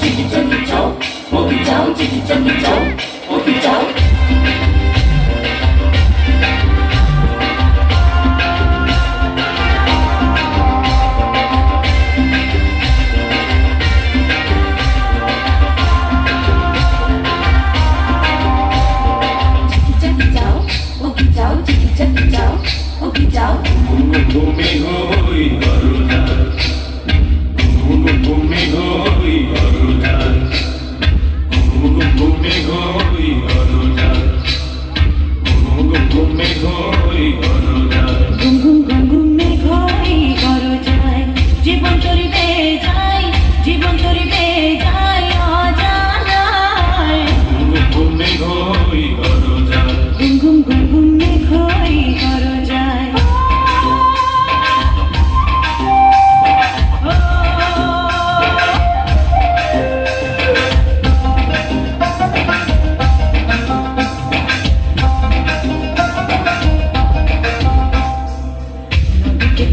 chiki chiki chow, moki chow, chiki chiki chow, moki chow.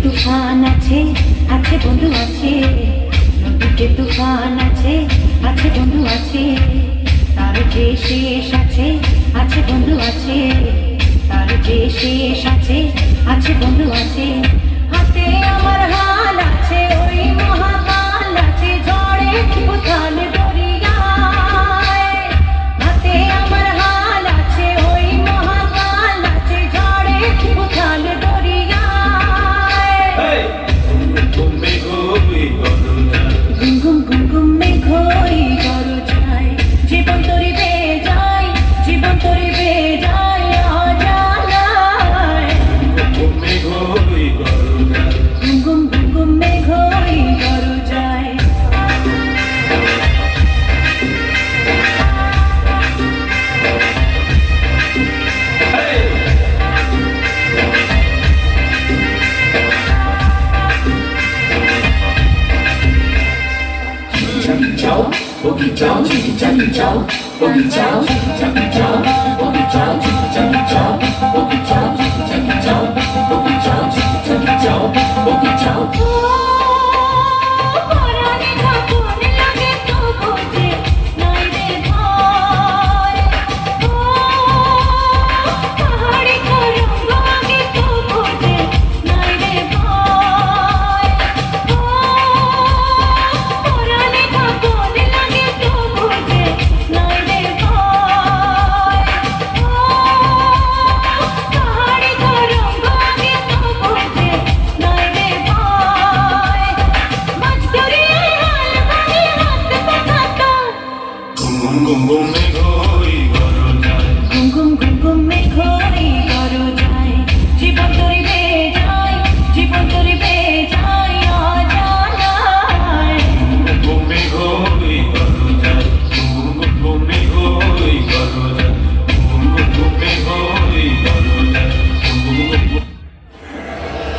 তুফান আছে আছে বন্ধু আছে, নদীতে তুফান আছে আছে বন্ধু আছে, তার যে শেষ আছে আছে বন্ধু আছে, তার যে শেষ আছে আছে বন্ধু আছে। হাতে আমার হাল আছে ওই মহাকাল আছে, ঝড়ে উথাল দরিয়ায়। হাতে আমার হাল আছে ওই মহাকাল আছে, ঝড়ে উথাল দরিয়ায়। গুম গুম গুম মেঘই গরজায়, জীবন তরি বেয়ে যায়, জীবন তরি বেয়ে যায় অজানায়। গুম গুম গুম মেঘই গরজায়। Chow, boogie chow, chiki chiki chow, boogie chow, chiki chiki chow, boogie chow, chiki chiki chow, boogie chow, chiki chiki chow, boogie chow, chiki chiki chow, boogie chow. পরাণে ঠাকুর লাগে তো বোঝে নাই রে ভয়, পাহাড়ি তরঙ্গ লাগে তো বোঝে নাই রে ভয়। পরাণে ঠাকুর লাগে তো বোঝে নাই রে ভয়, পাহাড়ি তরঙ্গ লাগে তো বোঝে নাই রে ভয়। মাছ ধরিয়ে হাল বাড়ি হাত পাখাতা Boom boom boom boom.